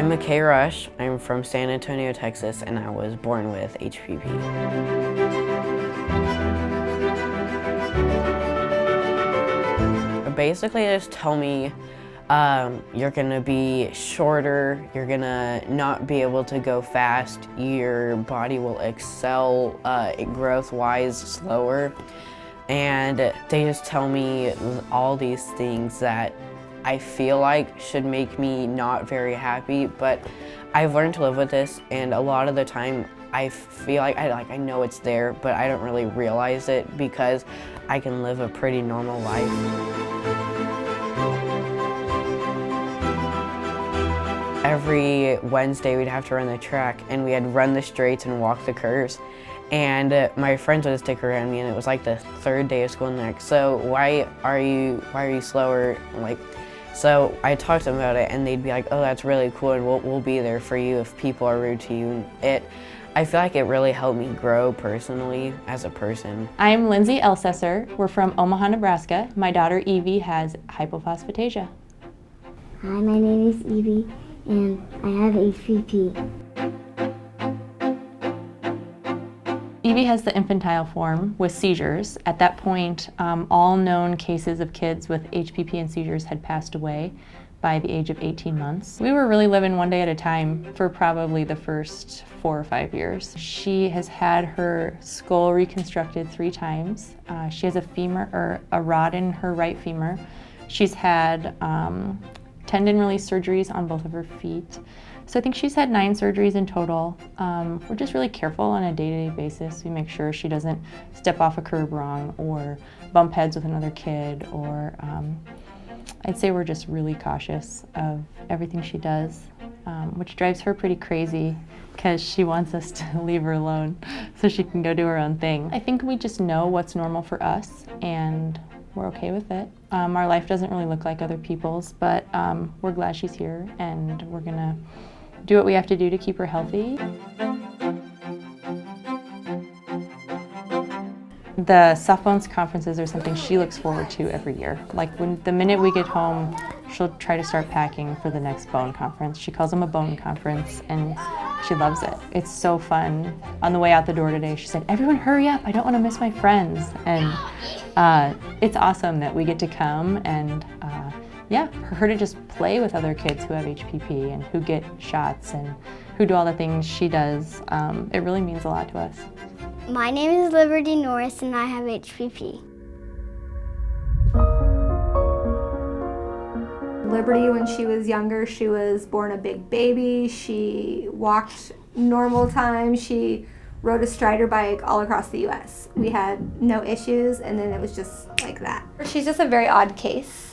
I'm Mckay. I'm from San Antonio, Texas, and I was born with HPP. Basically, they just tell me you're gonna be shorter, you're gonna not be able to go fast, your body will excel growth-wise slower, and they just tell me all these things that I feel like should make me not very happy, but I've learned to live with this, and a lot of the time I feel like I know it's there, but I don't really realize it because I can live a pretty normal life. Every Wednesday we'd have to run the track, and we had to run the straights and walk the curves. And my friends would stick around me, and it was like the third day of school next. So why are you slower? So I talked to them about it, and they'd be like, "Oh, that's really cool, and we'll be there for you if people are rude to you." I feel like it really helped me grow personally as a person. I'm Lindsay Elsesser. We're from Omaha, Nebraska. My daughter Evie has hypophosphatasia. Hi, my name is Evie, and I have HPP. Evie has the infantile form with seizures. At that point, all known cases of kids with HPP and seizures had passed away by the age of 18 months. We were really living one day at a time for probably the first 4 or 5 years. She has had her skull reconstructed 3 times. She has a rod in her right femur. She's had tendon release surgeries on both of her feet. So I think she's had 9 surgeries in total. We're just really careful on a day-to-day basis. We make sure she doesn't step off a curb wrong or bump heads with another kid, or I'd say we're just really cautious of everything she does, which drives her pretty crazy because she wants us to leave her alone so she can go do her own thing. I think we just know what's normal for us, and we're okay with it. Our life doesn't really look like other people's, but we're glad she's here, and we're gonna do what we have to do to keep her healthy. The soft bones conferences are something she looks forward to every year. Like the minute we get home, she'll try to start packing for the next bone conference. She calls them a bone conference, and she loves it. It's so fun. On the way out the door today, she said, "Everyone hurry up, I don't want to miss my friends." And it's awesome that we get to come and yeah, for her to just play with other kids who have HPP and who get shots and who do all the things she does. It really means a lot to us. My name is Liberty Norris, and I have HPP. Liberty, when she was younger, she was born a big baby. She walked normal time. She rode a Strider bike all across the US. We had no issues, and then it was just like that. She's just a very odd case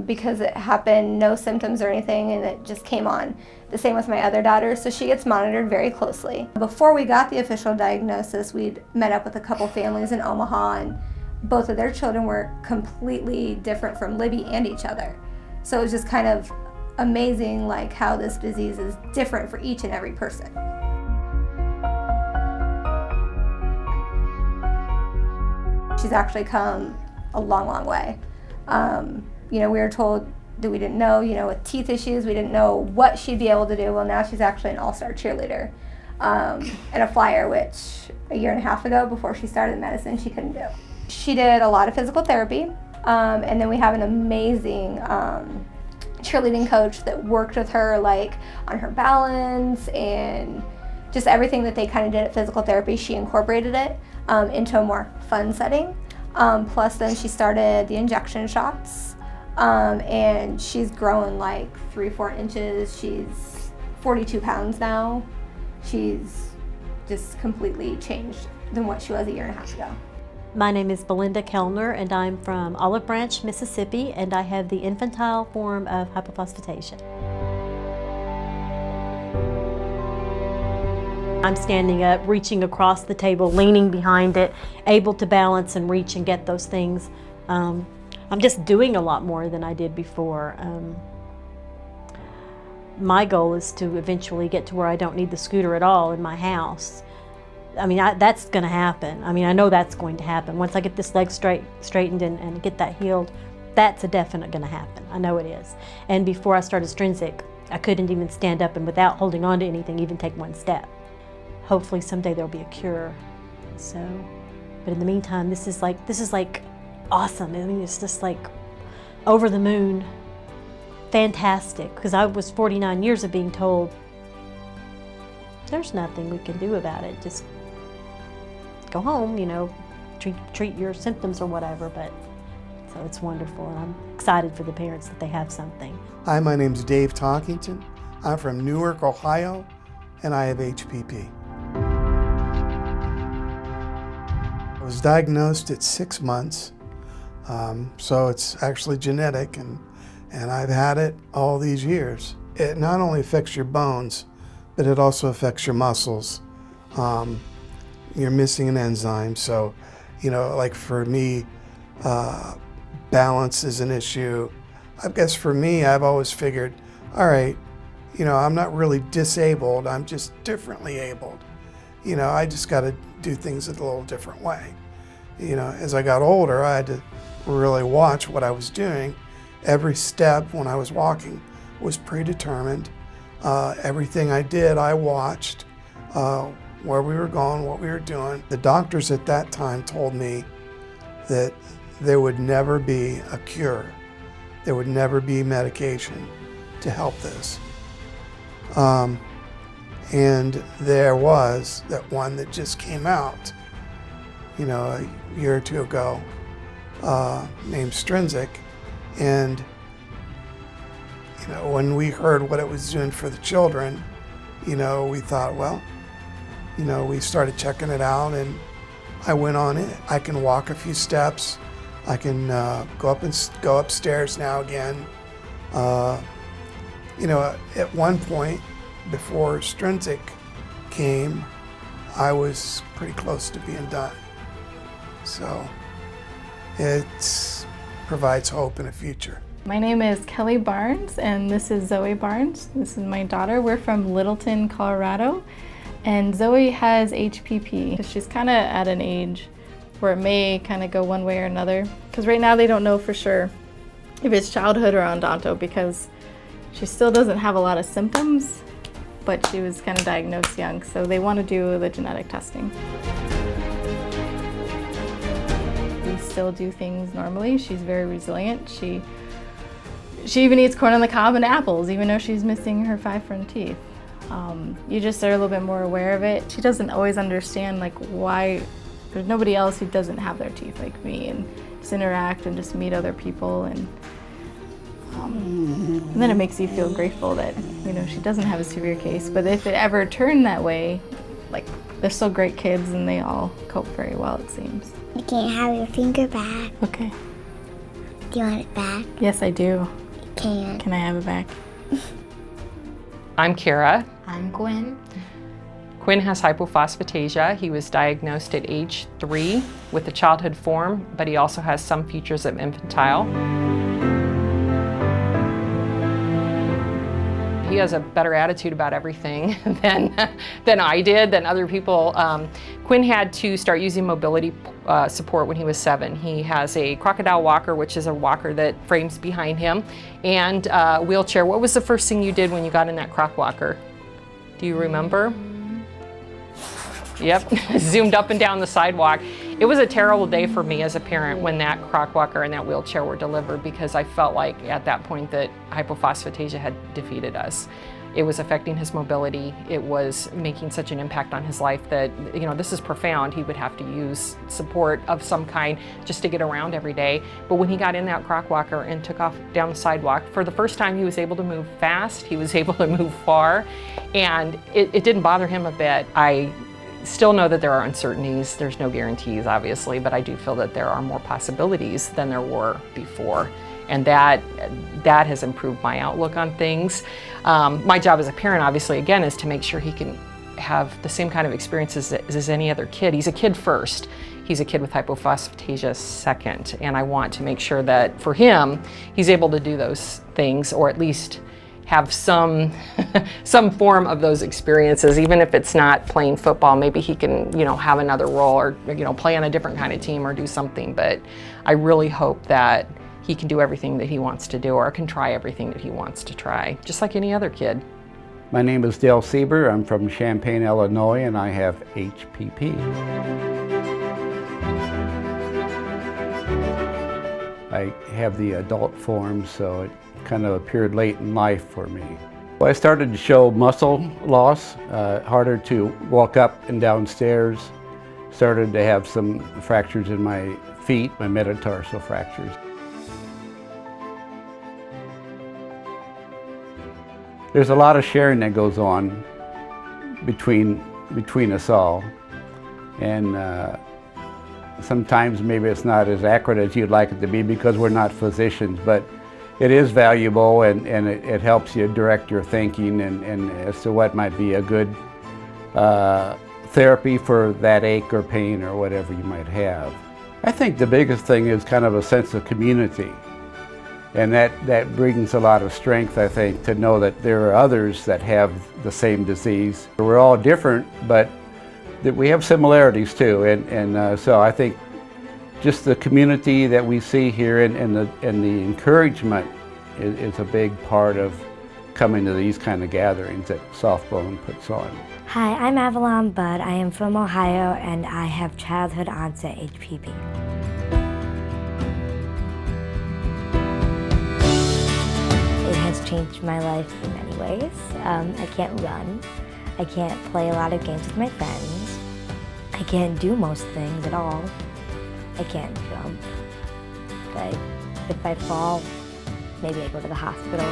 because it happened, no symptoms or anything, and it just came on. The same with my other daughter, so she gets monitored very closely. Before we got the official diagnosis, we'd met up with a couple families in Omaha, and both of their children were completely different from Libby and each other. So it was just kind of amazing, like how this disease is different for each and every person. She's actually come a long, long way. We were told that we didn't know, with teeth issues, we didn't know what she'd be able to do. Well, now she's actually an all-star cheerleader and a flyer, which a year and a half ago, before she started medicine, she couldn't do. She did a lot of physical therapy, and then we have an amazing cheerleading coach that worked with her, like on her balance and just everything that they kind of did at physical therapy. She incorporated it into a more fun setting. Plus then she started the injection shots, and she's grown like 3-4 inches. She's 42 pounds now. She's just completely changed than what she was a year and a half ago. My name is Belinda Kellner, and I'm from Olive Branch, Mississippi, and I have the infantile form of hypophosphatasia. I'm standing up, reaching across the table, leaning behind it, able to balance and reach and get those things. I'm just doing a lot more than I did before. My goal is to eventually get to where I don't need the scooter at all in my house. I mean, that's going to happen. I mean, I know that's going to happen. Once I get this leg straightened and get that healed, that's a definite going to happen. I know it is. And before I start Extrinsic, I couldn't even stand up and without holding on to anything, even take one step. Hopefully someday there'll be a cure. So, but in the meantime, this is like awesome. I mean, it's just like over the moon, fantastic. Because I was 49 years of being told, there's nothing we can do about it. Just go home, you know, treat your symptoms or whatever. But so it's wonderful, and I'm excited for the parents that they have something. Hi, my name's Dave Talkington. I'm from Newark, Ohio, and I have HPP. I was diagnosed at 6 months, so it's actually genetic, and I've had it all these years. It not only affects your bones, but it also affects your muscles. You're missing an enzyme, so, you know, like for me, balance is an issue. I guess for me, I've always figured, all right, you know, I'm not really disabled, I'm just differently abled. You know, I just got to do things a little different way. You know, as I got older, I had to really watch what I was doing. Every step when I was walking was predetermined. Everything I did, I watched where we were going, what we were doing. The doctors at that time told me that there would never be a cure. There would never be medication to help this. And there was that one that just came out, you know, a year or two ago, named Strinsic. And, you know, when we heard what it was doing for the children, you know, we thought, well, you know, we started checking it out, and I went on it. I can walk a few steps. I can go upstairs now again. You know, at one point, before Strinsic came, I was pretty close to being done. So it provides hope in the future. My name is Kelly Barnes, and this is Zoe Barnes. This is my daughter. We're from Littleton, Colorado, and Zoe has HPP. She's kind of at an age where it may kind of go one way or another, because right now they don't know for sure if it's childhood or odonto, because she still doesn't have a lot of symptoms, but she was kind of diagnosed young, so they want to do the genetic testing. We still do things normally. She's very resilient. She even eats corn on the cob and apples, even though she's missing her 5 front teeth. You just are a little bit more aware of it. She doesn't always understand like why there's nobody else who doesn't have their teeth like me, and just interact and just meet other people, and then it makes you feel grateful that, you know, she doesn't have a severe case. But if it ever turned that way, like, they're still great kids and they all cope very well, it seems. You can't have your finger back. Okay. Do you want it back? Yes, I do. You can. Can I have it back? I'm Kara. I'm Gwen. Quinn has hypophosphatasia. He was diagnosed at age 3 with the childhood form, but he also has some features of infantile. He has a better attitude about everything than I did, than other people. Quinn had to start using mobility support when he was 7. He has a crocodile walker, which is a walker that frames behind him, and a wheelchair. What was the first thing you did when you got in that croc walker? Do you remember? Yep, zoomed up and down the sidewalk. It was a terrible day for me as a parent when that croc walker and that wheelchair were delivered, because I felt like at that point that hypophosphatasia had defeated us. It was affecting his mobility. It was making such an impact on his life that, you know, this is profound. He would have to use support of some kind just to get around every day. But when he got in that croc walker and took off down the sidewalk, for the first time he was able to move fast, he was able to move far, and it didn't bother him a bit. I still know that there are uncertainties. There's no guarantees, obviously, but I do feel that there are more possibilities than there were before. And that has improved my outlook on things. My job as a parent, obviously, again, is to make sure he can have the same kind of experiences as any other kid. He's a kid first. He's a kid with hypophosphatasia second. And I want to make sure that for him, he's able to do those things, or at least have some form of those experiences, even if it's not playing football. Maybe he can, you know, have another role, or, you know, play on a different kind of team or do something. But I really hope that he can do everything that he wants to do or can try everything that he wants to try, just like any other kid. My name is Dale Sieber. I'm from Champaign, Illinois, and I have HPP. I have the adult form, so it kind of appeared late in life for me. Well, I started to show muscle loss, harder to walk up and down stairs, started to have some fractures in my feet, my metatarsal fractures. There's a lot of sharing that goes on between us all, and sometimes maybe it's not as accurate as you'd like it to be because we're not physicians, but it is valuable, and it helps you direct your thinking and as to what might be a good therapy for that ache or pain or whatever you might have. I think the biggest thing is kind of a sense of community. And that brings a lot of strength, I think, to know that there are others that have the same disease. We're all different, but that we have similarities too. And so I think just the community that we see here and the encouragement is a big part of coming to these kind of gatherings that Softbone puts on. Hi, I'm Avalon Budd. I am from Ohio and I have childhood onset HPP. It has changed my life in many ways. I can't run. I can't play a lot of games with my friends. I can't do most things at all. I can't jump. But if I fall, maybe I go to the hospital.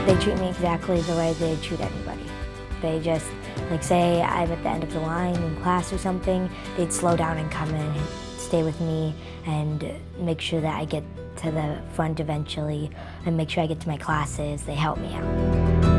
They treat me exactly the way they treat anybody. They just, like say I'm at the end of the line in class or something, they'd slow down and come in and stay with me and make sure that I get to the front eventually and make sure I get to my classes. They help me out.